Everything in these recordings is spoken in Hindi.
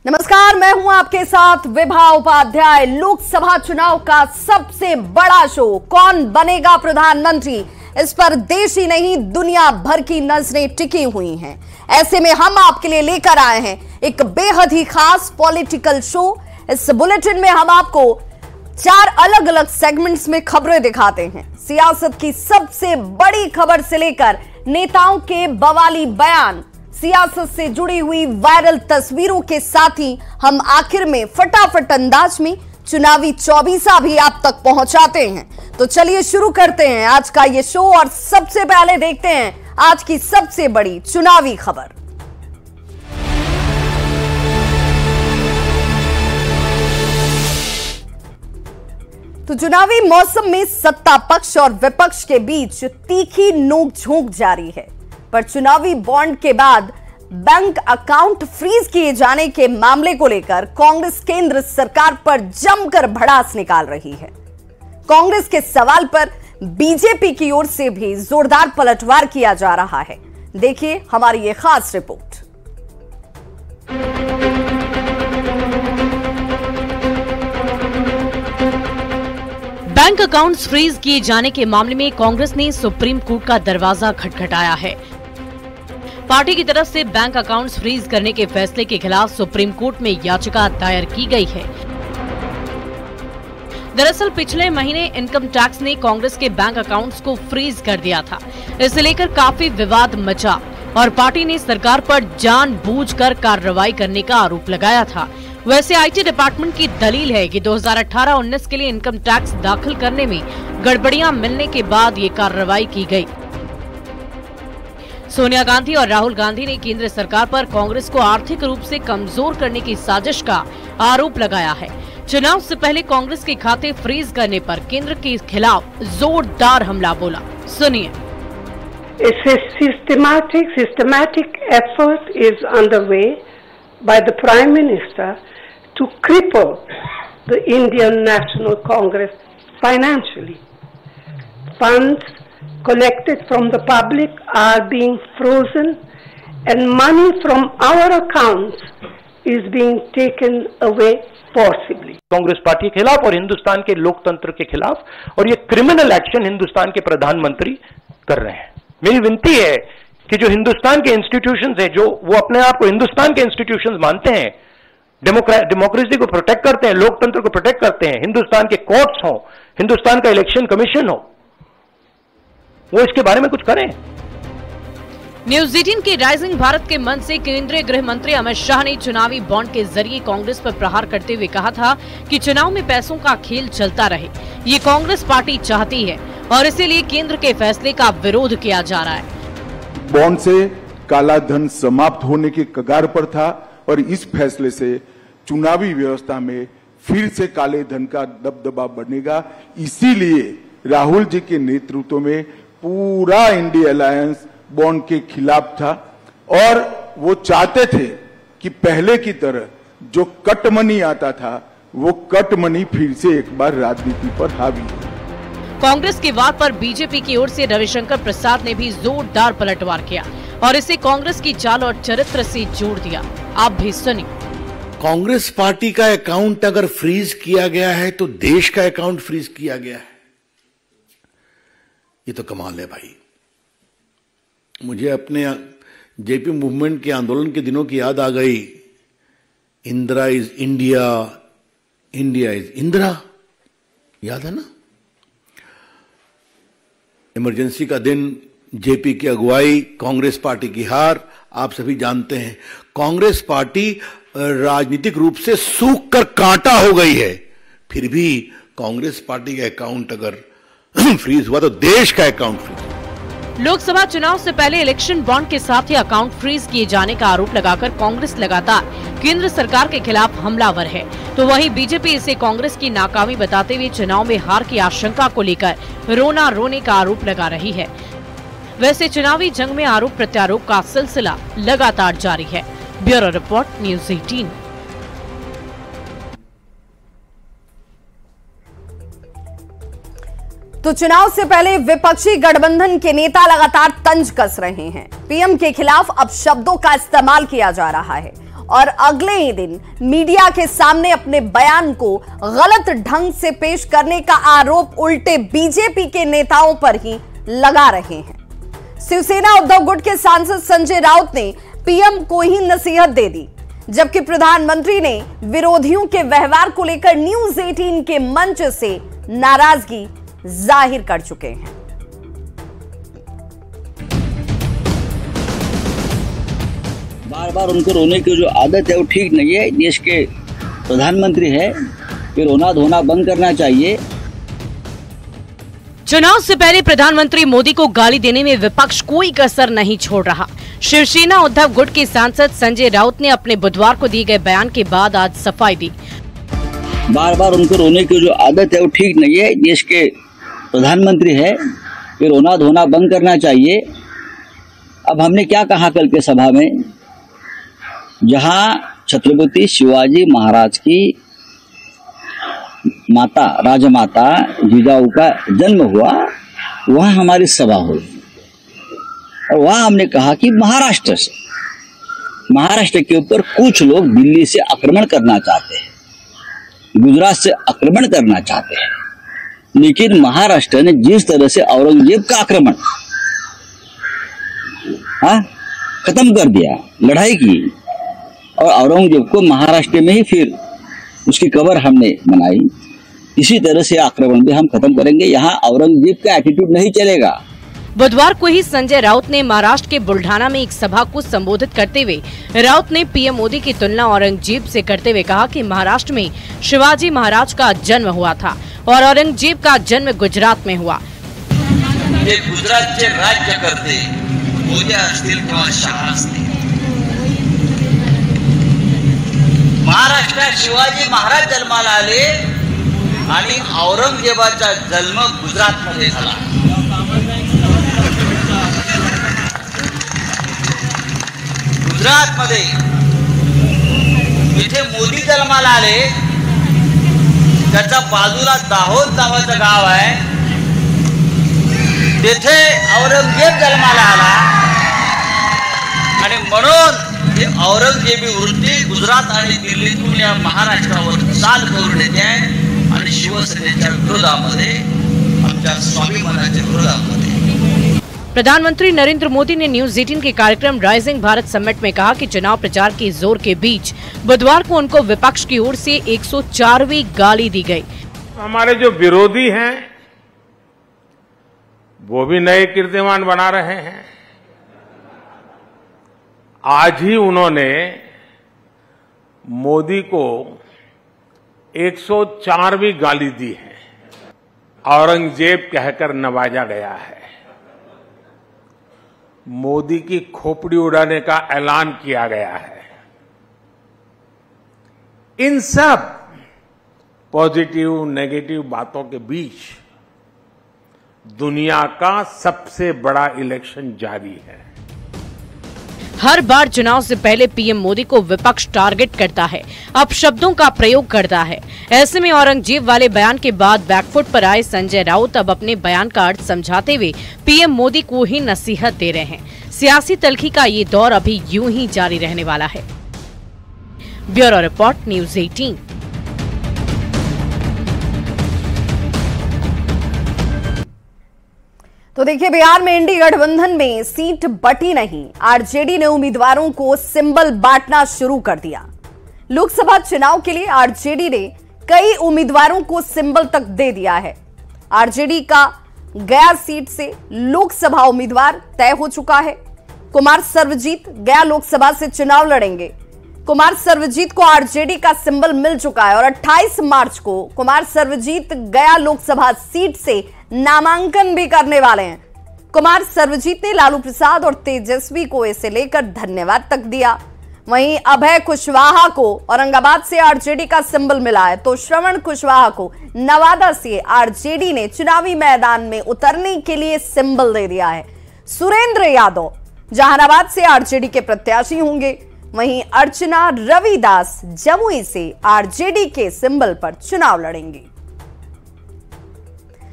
नमस्कार, मैं हूं आपके साथ विभा उपाध्याय। लोकसभा चुनाव का सबसे बड़ा शो, कौन बनेगा प्रधानमंत्री, इस पर देश ही नहीं दुनिया भर की नजरें टिकी हुई हैं। ऐसे में हम आपके लिए लेकर आए हैं एक बेहद ही खास पॉलिटिकल शो। इस बुलेटिन में हम आपको 4 अलग अलग सेगमेंट्स में खबरें दिखाते हैं। सियासत की सबसे बड़ी खबर से लेकर नेताओं के बवाली बयान, सियासत से जुड़ी हुई वायरल तस्वीरों के साथ ही हम आखिर में फटाफट अंदाज में चुनावी चौबीसा भी आप तक पहुंचाते हैं। तो चलिए शुरू करते हैं आज का ये शो और सबसे पहले देखते हैं आज की सबसे बड़ी चुनावी खबर। तो चुनावी मौसम में सत्ता पक्ष और विपक्ष के बीच तीखी नोकझोंक जारी है, पर चुनावी बॉन्ड के बाद बैंक अकाउंट फ्रीज किए जाने के मामले को लेकर कांग्रेस केंद्र सरकार पर जमकर भड़ास निकाल रही है। कांग्रेस के सवाल पर बीजेपी की ओर से भी जोरदार पलटवार किया जा रहा है। देखिए हमारी ये खास रिपोर्ट। बैंक अकाउंट्स फ्रीज किए जाने के मामले में कांग्रेस ने सुप्रीम कोर्ट का दरवाजा खटखटाया है। पार्टी की तरफ से बैंक अकाउंट्स फ्रीज करने के फैसले के खिलाफ सुप्रीम कोर्ट में याचिका दायर की गई है। दरअसल पिछले महीने इनकम टैक्स ने कांग्रेस के बैंक अकाउंट्स को फ्रीज कर दिया था। इसे लेकर काफी विवाद मचा और पार्टी ने सरकार पर जानबूझकर कार्रवाई करने का आरोप लगाया था। वैसे आईटी डिपार्टमेंट की दलील है कि 2018-19 के लिए इनकम टैक्स दाखिल करने में गड़बड़ियां मिलने के बाद ये कार्रवाई की गई। सोनिया गांधी और राहुल गांधी ने केंद्र सरकार पर कांग्रेस को आर्थिक रूप से कमजोर करने की साजिश का आरोप लगाया है। चुनाव से पहले कांग्रेस के खाते फ्रीज करने पर केंद्र के खिलाफ जोरदार हमला बोला। सुनिए। It's a systematic effort is underway by the Prime Minister to cripple the Indian National Congress financially. Funds collected from the public are being frozen and money from our accounts is being taken away forcibly. Congress party के खिलाफ और हिंदुस्तान के लोकतंत्र के खिलाफ, और ये क्रिमिनल एक्शन हिंदुस्तान के प्रधानमंत्री कर रहे हैं। मेरी विनती है कि जो हिंदुस्तान के इंस्टीट्यूशंस हैं, जो वो अपने आप को हिंदुस्तान के इंस्टीट्यूशंस मानते हैं, डेमोक्रेसी को प्रोटेक्ट करते हैं, लोकतंत्र को प्रोटेक्ट करते हैं, हिंदुस्तान के कोर्ट्स हो, हिंदुस्तान का इलेक्शन कमीशन हो, वो इसके बारे में कुछ करें। न्यूज 18 के राइजिंग भारत के मंच से केंद्रीय गृह मंत्री अमित शाह ने चुनावी बॉन्ड के जरिए कांग्रेस पर प्रहार करते हुए कहा था कि चुनाव में पैसों का खेल चलता रहे, ये कांग्रेस पार्टी चाहती है और इसीलिए केंद्र के फैसले का विरोध किया जा रहा है। बॉन्ड से काला धन समाप्त होने के कगार पर था और इस फैसले से चुनावी व्यवस्था में फिर से काले धन का दबदबा बढ़ेगा। इसीलिए राहुल जी के नेतृत्व में पूरा इंडिया अलायंस बॉन्ड के खिलाफ था और वो चाहते थे कि पहले की तरह जो कट मनी आता था वो कट मनी फिर से एक बार राजनीति पर हावी हो। कांग्रेस के वार पर बीजेपी की ओर से रविशंकर प्रसाद ने भी जोरदार पलटवार किया और इसे कांग्रेस की चाल और चरित्र से जोड़ दिया। आप भी सुनिए। कांग्रेस पार्टी का अकाउंट अगर फ्रीज किया गया है तो देश का अकाउंट फ्रीज किया गया है, ये तो कमाल है भाई। मुझे अपने जेपी मूवमेंट के आंदोलन के दिनों की याद आ गई। Indira is India, India is Indira, याद है ना? इमरजेंसी का दिन, जेपी की अगुवाई, कांग्रेस पार्टी की हार, आप सभी जानते हैं। कांग्रेस पार्टी राजनीतिक रूप से सूख कर कांटा हो गई है, फिर भी कांग्रेस पार्टी का अकाउंट अगर फ्रीज हुआ तो देश का अकाउंट फ्रीज। लोकसभा चुनाव से पहले इलेक्शन बॉन्ड के साथ ही अकाउंट फ्रीज किए जाने का आरोप लगाकर कांग्रेस लगातार केंद्र सरकार के खिलाफ हमलावर है, तो वहीं बीजेपी इसे कांग्रेस की नाकामी बताते हुए चुनाव में हार की आशंका को लेकर रोना रोने का आरोप लगा रही है। वैसे चुनावी जंग में आरोप प्रत्यारोप का सिलसिला लगातार जारी है। Bureau report, news 18। तो चुनाव से पहले विपक्षी गठबंधन के नेता लगातार तंज कस रहे हैं। पीएम के खिलाफ अब शब्दों का इस्तेमाल किया जा रहा है और अगले ही दिन मीडिया के सामने अपने बयान को गलत ढंग से पेश करने का आरोप उल्टे बीजेपी के नेताओं पर ही लगा रहे हैं। शिवसेना उद्धव गुट के सांसद संजय राउत ने पीएम को ही नसीहत दे दी, जबकि प्रधानमंत्री ने विरोधियों के व्यवहार को लेकर न्यूज 18 के मंच से नाराजगी जाहिर कर चुके हैं। बार बार उनको रोने की जो आदत है वो ठीक नहीं है। देश के प्रधानमंत्री है, फिर रोना धोना बंद करना चाहिए। चुनाव से पहले प्रधानमंत्री मोदी को गाली देने में विपक्ष कोई कसर नहीं छोड़ रहा। शिवसेना उद्धव गुट के सांसद संजय राउत ने अपने बुधवार को दिए गए बयान के बाद आज सफाई दी। बार बार उनको रोने की जो आदत है वो ठीक नहीं है। देश के प्रधानमंत्री है, फिर रोना धोना बंद करना चाहिए। अब हमने क्या कहा कल के सभा में, जहां छत्रपति शिवाजी महाराज की माता राजमाता जिजाऊ का जन्म हुआ, वहां हमारी सभा हुई और वहां हमने कहा कि महाराष्ट्र के ऊपर कुछ लोग दिल्ली से आक्रमण करना चाहते हैं, गुजरात से आक्रमण करना चाहते हैं, लेकिन महाराष्ट्र ने जिस तरह से औरंगजेब का आक्रमण खत्म कर दिया, लड़ाई की, और औरंगजेब को महाराष्ट्र में ही फिर उसकी कब्र हमने बनाई, इसी तरह से आक्रमण भी हम खत्म करेंगे। यहाँ औरंगजेब का एटीट्यूड नहीं चलेगा। बुधवार को ही संजय राउत ने महाराष्ट्र के बुल्ढाना में एक सभा को संबोधित करते हुए राउत ने पीएम मोदी की तुलना औरंगजेब से करते हुए कहा कि महाराष्ट्र में शिवाजी महाराज का जन्म हुआ था और औरंगजेब का जन्म गुजरात में हुआ। गुजरातचे राज्य करते मोदी असतील किंवा शहा असतील, महाराष्ट्रात शिवाजी महाराज जन्माला आले आणि औरंगजेबाचा जन्म गुजरातमध्ये झाला। गुजरातमध्ये जिथे मोदी जन्माला आले त्याच्या बाजूला दाहोद नावाचं गाव आहे, तिथे औरंगजेब जन्माला आला आणि म्हणून औरंगजेबी वृत्ती गुजरात आणि दिल्लीतून या महाराष्ट्रावर चाल करून येते आणि शिवसेनेच्या विरोधामध्ये, आमच्या स्वाभिमानाच्या विरोधामध्ये। प्रधानमंत्री नरेंद्र मोदी ने न्यूज 18 के कार्यक्रम राइजिंग भारत समिट में कहा कि चुनाव प्रचार के जोर के बीच बुधवार को उनको विपक्ष की ओर से 104वीं गाली दी गई। हमारे जो विरोधी हैं वो भी नए कीर्तिमान बना रहे हैं। आज ही उन्होंने मोदी को 104वीं गाली दी है, औरंगजेब कहकर नवाजा गया है, मोदी की खोपड़ी उड़ाने का ऐलान किया गया है। इन सब पॉजिटिव नेगेटिव बातों के बीच दुनिया का सबसे बड़ा इलेक्शन जारी है। हर बार चुनाव से पहले पीएम मोदी को विपक्ष टारगेट करता है, अब शब्दों का प्रयोग करता है। ऐसे में औरंगजेब वाले बयान के बाद बैकफुट पर आए संजय राउत अब अपने बयान का अर्थ समझाते हुए पीएम मोदी को ही नसीहत दे रहे हैं। सियासी तल्खी का ये दौर अभी यूं ही जारी रहने वाला है। Bureau report, news 18। तो देखिए, बिहार में इंडी गठबंधन में सीट बटी नहीं, आरजेडी ने उम्मीदवारों को सिंबल बांटना शुरू कर दिया। लोकसभा चुनाव के लिए आरजेडी ने कई उम्मीदवारों को सिंबल तक दे दिया है। आरजेडी का गया सीट से लोकसभा उम्मीदवार तय हो चुका है। कुमार सर्वजीत गया लोकसभा से चुनाव लड़ेंगे। कुमार सर्वजीत को आरजेडी का सिंबल मिल चुका है और 28 मार्च को कुमार सर्वजीत गया लोकसभा सीट से नामांकन भी करने वाले हैं। कुमार सर्वजीत ने लालू प्रसाद और तेजस्वी को इसे लेकर धन्यवाद तक दिया। वहीं अभय कुशवाहा को औरंगाबाद से आरजेडी का सिंबल मिला है, तो श्रवण कुशवाहा को नवादा से आरजेडी ने चुनावी मैदान में उतरने के लिए सिंबल दे दिया है। सुरेंद्र यादव जहानाबाद से आरजेडी के प्रत्याशी होंगे। वहीं अर्चना रविदास जमुई से आरजेडी के सिंबल पर चुनाव लड़ेंगी।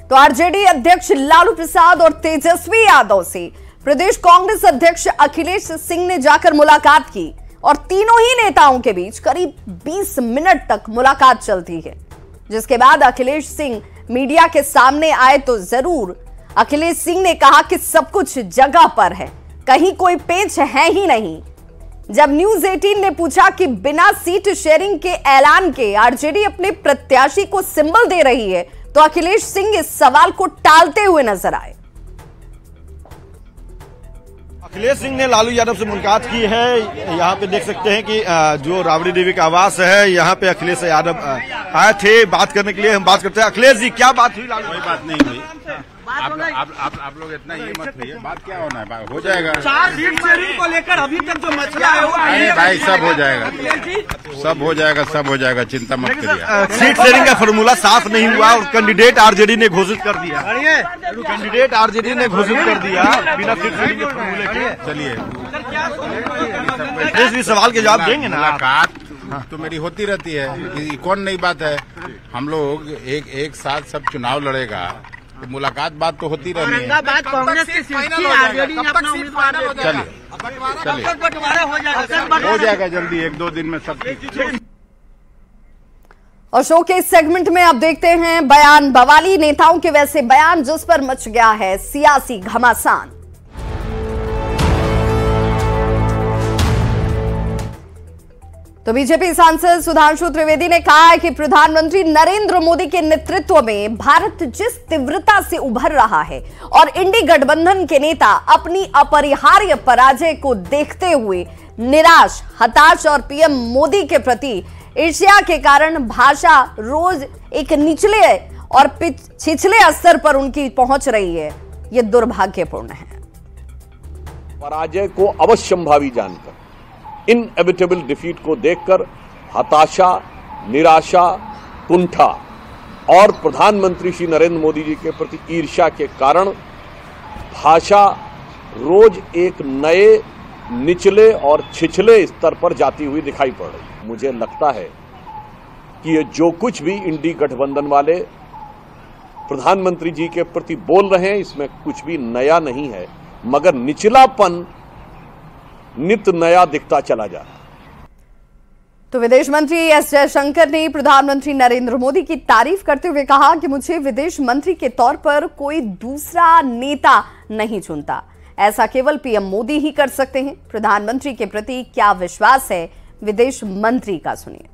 तो आरजेडी अध्यक्ष लालू प्रसाद और तेजस्वी यादव से प्रदेश कांग्रेस अध्यक्ष अखिलेश सिंह ने जाकर मुलाकात की। और तीनों ही नेताओं के बीच करीब 20 मिनट तक मुलाकात चलती है, जिसके बाद अखिलेश सिंह मीडिया के सामने आए तो जरूर अखिलेश सिंह ने कहा कि सब कुछ जगह पर है, कहीं कोई पेच है ही नहीं। जब न्यूज 18 ने पूछा कि बिना सीट शेयरिंग के ऐलान के आरजेडी अपने प्रत्याशी को सिंबल दे रही है, तो अखिलेश सिंह इस सवाल को टालते हुए नजर आए। अखिलेश सिंह ने लालू यादव से मुलाकात की है। यहाँ पे देख सकते हैं कि जो राबड़ी देवी का आवास है, यहाँ पे अखिलेश यादव आए थे बात करने के लिए। हम बात करते हैं। अखिलेश जी, क्या बात हुई? लालू? कोई बात नहीं हुई। आप लोग इतना ये मत करिए। बात क्या होना है, हो जाएगा। 4 सीट शेयरिंग को लेकर अभी तक जो मसला है भाई सब हो जाएगा, सब हो जाएगा, चिंता मत करिए। सीट शेयरिंग का फॉर्मूला साफ नहीं हुआ और कैंडिडेट आरजेडी ने घोषित कर दिया। बिना सीट शेयरिंग के फॉर्मूले के। चलिए, इस सवाल के जवाब देंगे ना। मुलाकात तो मेरी होती रहती है, कौन नई बात है। हम लोग एक साथ सब चुनाव लड़ेगा तो मुलाकात बात तो होती रहनी है। कांग्रेस की चलिए हो जाएगा जल्दी, 1-2 दिन में सब। और शो के इस सेगमेंट में अब देखते हैं बयान बवाली नेताओं के, वैसे बयान जिस पर मच गया है सियासी घमासान। तो बीजेपी सांसद सुधांशु त्रिवेदी ने कहा है कि प्रधानमंत्री नरेंद्र मोदी के नेतृत्व में भारत जिस तीव्रता से उभर रहा है और इंडी गठबंधन के नेता अपनी अपरिहार्य पराजय को देखते हुए निराश, हताश और पीएम मोदी के प्रति ईर्ष्या के कारण भाषा रोज एक निचले और छिछले स्तर पर उनकी पहुंच रही है, यह दुर्भाग्यपूर्ण है। पराजय को अवश्यंभावी जानकर, इनएविटेबल डिफीट को देखकर हताशा, निराशा, कुंठा और प्रधानमंत्री श्री नरेंद्र मोदी जी के प्रति ईर्ष्या के कारण भाषा रोज एक नए, निचले और छिछले स्तर पर जाती हुई दिखाई पड़ रही है। मुझे लगता है कि ये जो कुछ भी इंडी गठबंधन वाले प्रधानमंत्री जी के प्रति बोल रहे हैं, इसमें कुछ भी नया नहीं है, मगर निचलापन नित नया दिखता चला जा रहा। तो विदेश मंत्री एस जयशंकर ने प्रधानमंत्री नरेंद्र मोदी की तारीफ करते हुए कहा कि मुझे विदेश मंत्री के तौर पर कोई दूसरा नेता नहीं चुनता, ऐसा केवल पीएम मोदी ही कर सकते हैं। प्रधानमंत्री के प्रति क्या विश्वास है, विदेश मंत्री का सुनिए।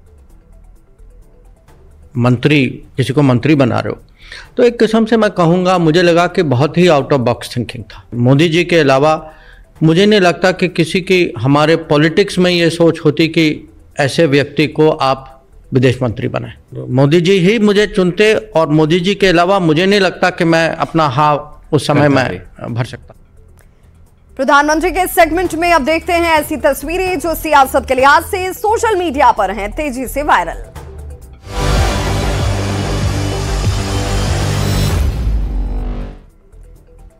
मंत्री, किसी को मंत्री बना रहे हो तो एक किस्म से मैं कहूंगा, मुझे लगा कि बहुत ही आउट ऑफ बॉक्स थिंकिंग था। मोदी जी के अलावा मुझे नहीं लगता कि किसी की हमारे पॉलिटिक्स में ये सोच होती कि ऐसे व्यक्ति को आप विदेश मंत्री बनाएं। मोदी जी ही मुझे चुनते और मोदी जी के अलावा मुझे नहीं लगता कि मैं अपना हाँ उस समय मैं भर सकता। प्रधानमंत्री के सेगमेंट में अब देखते हैं ऐसी तस्वीरें जो सियासत के लिहाज से सोशल मीडिया पर हैं तेजी से वायरल।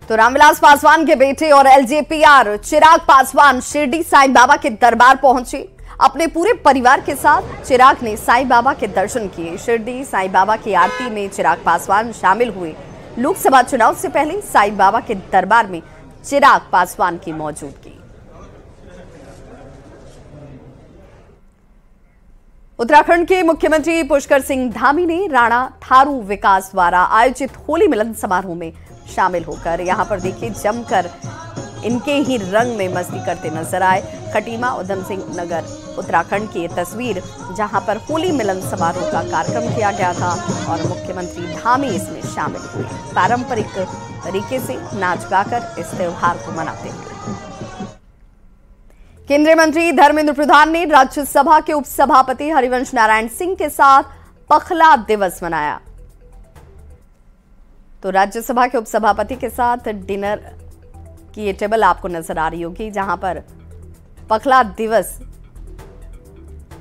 तो रामविलास पासवान के बेटे और एलजेपीआर चिराग पासवान शिरडी साईं बाबा के दरबार पहुंचे। अपने पूरे परिवार के साथ चिराग ने साईं बाबा के दर्शन किए। शिरडी साईं बाबा की आरती में चिराग पासवान शामिल हुए। लोकसभा चुनाव से पहले साईं बाबा के दरबार में चिराग पासवान की मौजूदगी। उत्तराखंड के मुख्यमंत्री पुष्कर सिंह धामी ने राणा थारू विकास द्वारा आयोजित होली मिलन समारोह में शामिल होकर यहां पर देखिए जमकर इनके ही रंग में मस्ती करते नजर आए। खटीमा उधम सिंह नगर उत्तराखंड की ये तस्वीर जहां पर होली मिलन समारोह का कार्यक्रम किया गया था और मुख्यमंत्री धामी इसमें शामिल हुए। पारंपरिक तरीके से नाच गाकर इस त्योहार को मनाते हुए केंद्रीय मंत्री धर्मेंद्र प्रधान ने राज्यसभा के उपसभापति हरिवंश नारायण सिंह के साथ पखला दिवस मनाया। तो राज्यसभा के उपसभापति के साथ डिनर की ये टेबल आपको नजर आ रही होगी जहां पर पखला दिवस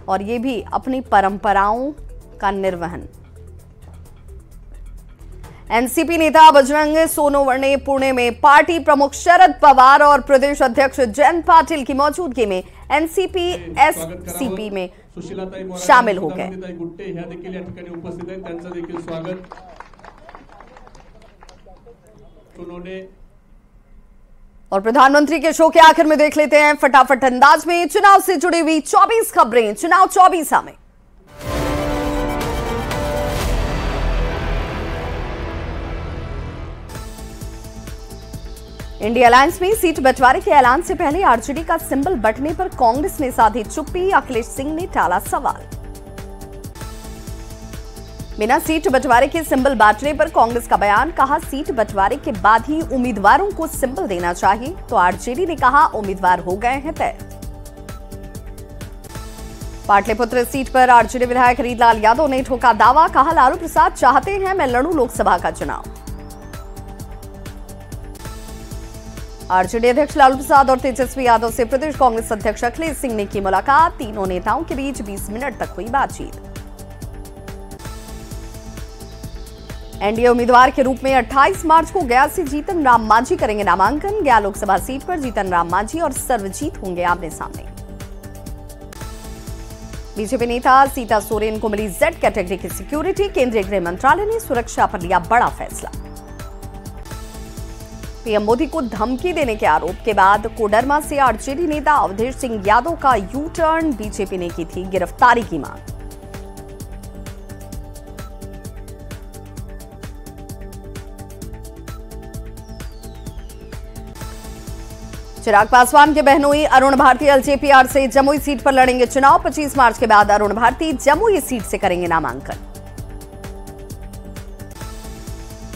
और ये भी अपनी परंपराओं का निर्वहन। एनसीपी नेता बजरंग सोनोवाल पुणे में पार्टी प्रमुख शरद पवार और प्रदेश अध्यक्ष जयंत पाटिल की मौजूदगी में एनसीपी एससीपी में शामिल हो गए। उन्होंने और प्रधानमंत्री के शो के आखिर में देख लेते हैं फटाफट अंदाज में चुनाव से जुड़ी हुई 24 खबरें चुनाव 24 में। इंडिया अलायंस में सीट बंटवारे के ऐलान से पहले आरजेडी का सिंबल बंटने पर कांग्रेस ने साधी चुप्पी, अखिलेश सिंह ने टाला सवाल। बिना सीट बंटवारे के सिंबल बांटने पर कांग्रेस का बयान, कहा सीट बंटवारे के बाद ही उम्मीदवारों को सिंबल देना चाहिए, तो आरजेडी ने कहा उम्मीदवार हो गए हैं तय। पाटलिपुत्र सीट पर आरजेडी विधायक हरीलाल यादव ने ठोका दावा, कहा लालू प्रसाद चाहते हैं मैं लड़ूं लोकसभा का चुनाव। आरजेडी अध्यक्ष लालू प्रसाद और तेजस्वी यादव से प्रदेश कांग्रेस अध्यक्ष अखिलेश सिंह ने की मुलाकात, तीनों नेताओं के बीच 20 मिनट तक हुई बातचीत। एनडीए उम्मीदवार के रूप में 28 मार्च को गया से जीतन राम मांझी करेंगे नामांकन, गया लोकसभा सीट पर जीतन राम मांझी और सर्वजीत होंगे आमने सामने। बीजेपी नेता सीता सोरेन को मिली जेड कैटेगरी की सिक्योरिटी, केंद्रीय गृह मंत्रालय ने सुरक्षा पर लिया बड़ा फैसला। पीएम मोदी को धमकी देने के आरोप के बाद कोडरमा से आरजेडी नेता अवधेश सिंह यादव का यू टर्न, बीजेपी ने की थी गिरफ्तारी की मांग। चिराग पासवान के बहनोई अरुण भारती एलजेपीआर से जमुई सीट पर लड़ेंगे चुनाव, 25 मार्च के बाद अरुण भारती जमुई सीट से करेंगे नामांकन।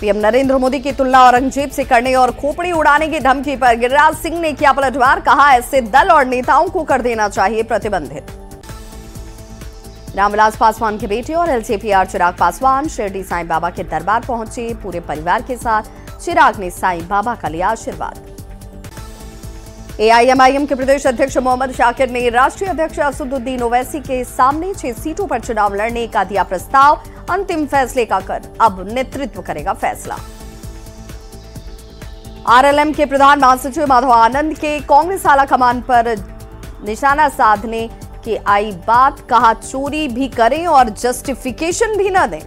पीएम नरेंद्र मोदी की तुलना औरंगजेब से करने और खोपड़ी उड़ाने की धमकी पर गिरिराज सिंह ने किया पलटवार, कहा ऐसे दल और नेताओं को कर देना चाहिए प्रतिबंधित। रामविलास पासवान के बेटे और एलजेपीआर चिराग पासवान शिरडी साईं बाबा के दरबार पहुंचे, पूरे परिवार के साथ चिराग ने साईं बाबा का लिया आशीर्वाद। एआईएमआईएम के प्रदेश अध्यक्ष मोहम्मद शाकिर ने राष्ट्रीय अध्यक्ष असदुद्दीन ओवैसी के सामने 6 सीटों पर चुनाव लड़ने का दिया प्रस्ताव, अंतिम फैसले का कर अब नेतृत्व करेगा फैसला। आरएलएम के प्रधान महासचिव माधव आनंद के कांग्रेस आला कमान पर निशाना साधने की आई बात, कहा चोरी भी करें और जस्टिफिकेशन भी न दें।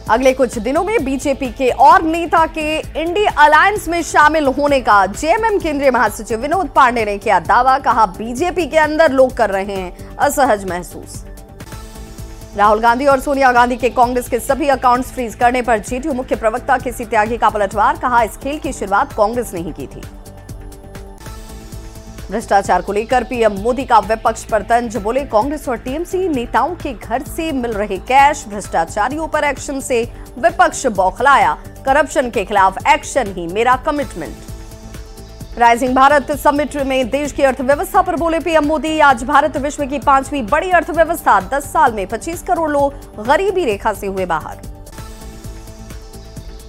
अगले कुछ दिनों में बीजेपी के और नेता के इंडिया अलायंस में शामिल होने का जेएमएम केंद्रीय महासचिव विनोद पांडे ने किया दावा, कहा बीजेपी के अंदर लोग कर रहे हैं असहज महसूस। राहुल गांधी और सोनिया गांधी के कांग्रेस के सभी अकाउंट्स फ्रीज करने पर जेडीयू मुख्य प्रवक्ता केसी त्यागी का पलटवार, कहा इस खेल की शुरुआत कांग्रेस ने ही की थी। भ्रष्टाचार को लेकर पीएम मोदी का विपक्ष पर तंज, बोले कांग्रेस और टीएमसी नेताओं के घर से मिल रहे कैश, भ्रष्टाचारियों पर एक्शन से विपक्ष बौखलाया, करप्शन के खिलाफ एक्शन ही मेरा कमिटमेंट। राइजिंग भारत समिट में देश की अर्थव्यवस्था पर बोले पीएम मोदी, आज भारत विश्व की 5वीं बड़ी अर्थव्यवस्था, 10 साल में 25 करोड़ लोग गरीबी रेखा से हुए बाहर।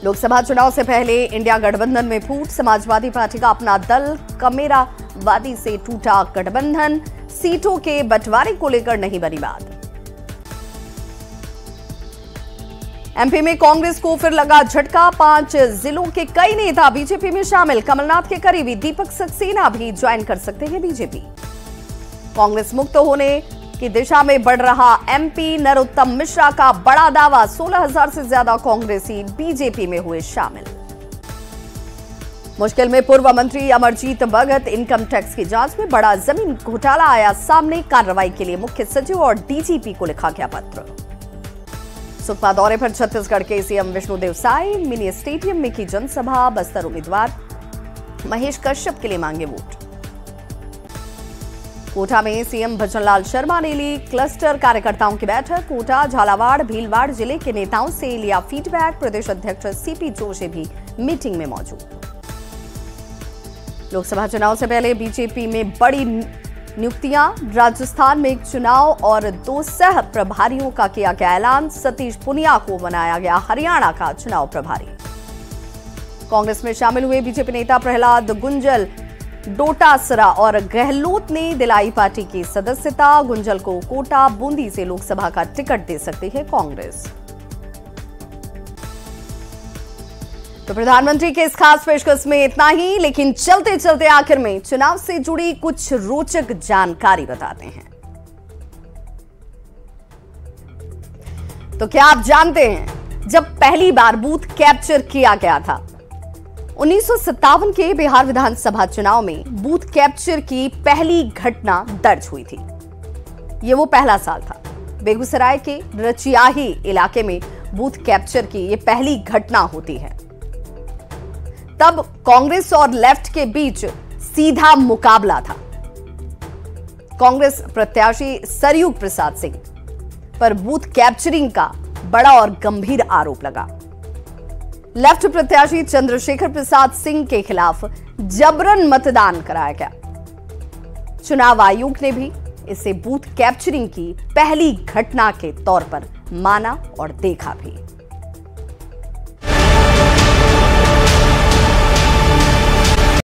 लोकसभा चुनाव से पहले इंडिया गठबंधन में फूट, समाजवादी पार्टी का अपना दल कमेरावादी से टूटा गठबंधन, सीटों के बंटवारे को लेकर नहीं बनी बात। एमपी में कांग्रेस को फिर लगा झटका, 5 जिलों के कई नेता बीजेपी में शामिल, कमलनाथ के करीबी दीपक सक्सेना भी ज्वाइन कर सकते हैं बीजेपी। कांग्रेस मुक्त होने की दिशा में बढ़ रहा एमपी, नरोत्तम मिश्रा का बड़ा दावा, 16,000 से ज्यादा कांग्रेसी बीजेपी में हुए शामिल। मुश्किल में पूर्व मंत्री अमरजीत भगत, इनकम टैक्स की जांच में बड़ा जमीन घोटाला आया सामने, कार्रवाई के लिए मुख्य सचिव और डीजीपी को लिखा गया पत्र। सुकमा दौरे पर छत्तीसगढ़ के CM Vishnudeo Sai, mini stadium में की जनसभा, बस्तर उम्मीदवार महेश कश्यप के लिए मांगे वोट। कोटा में सीएम भजनलाल शर्मा ने ली क्लस्टर कार्यकर्ताओं की बैठक, कोटा, झालावाड़, भीलवाड़ जिले के नेताओं से लिया फीडबैक, प्रदेश अध्यक्ष सीपी जोशी भी मीटिंग में मौजूद। लोकसभा चुनाव से पहले बीजेपी में बड़ी नियुक्तियां, राजस्थान में एक चुनाव और 2 सह प्रभारियों का किया गया ऐलान, सतीश पुनिया को बनाया गया हरियाणा का चुनाव प्रभारी। कांग्रेस में शामिल हुए बीजेपी नेता प्रहलाद गुंजल, डोटासरा और गहलोत ने दिलाई पार्टी की सदस्यता, गुंजल को कोटा, बूंदी से लोकसभा का टिकट दे सकती है कांग्रेस। तो प्रधानमंत्री के इस खास पेशकश में इतना ही, लेकिन चलते चलते आखिर में चुनाव से जुड़ी कुछ रोचक जानकारी बताते हैं। तो क्या आप जानते हैं, जब पहली बार बूथ कैप्चर किया गया था 1957 के बिहार विधानसभा चुनाव में बूथ कैप्चर की पहली घटना दर्ज हुई थी। ये वो पहला साल था। बेगूसराय के रचियाही इलाके में बूथ कैप्चर की ये पहली घटना होती है। तब कांग्रेस और लेफ्ट के बीच सीधा मुकाबला था। कांग्रेस प्रत्याशी सरयुग प्रसाद सिंह पर बूथ कैप्चरिंग का बड़ा और गंभीर आरोप लगा। लेफ्ट प्रत्याशी चंद्रशेखर प्रसाद सिंह के खिलाफ जबरन मतदान कराया गया। चुनाव आयोग ने भी इसे बूथ कैप्चरिंग की पहली घटना के तौर पर माना और देखा भी।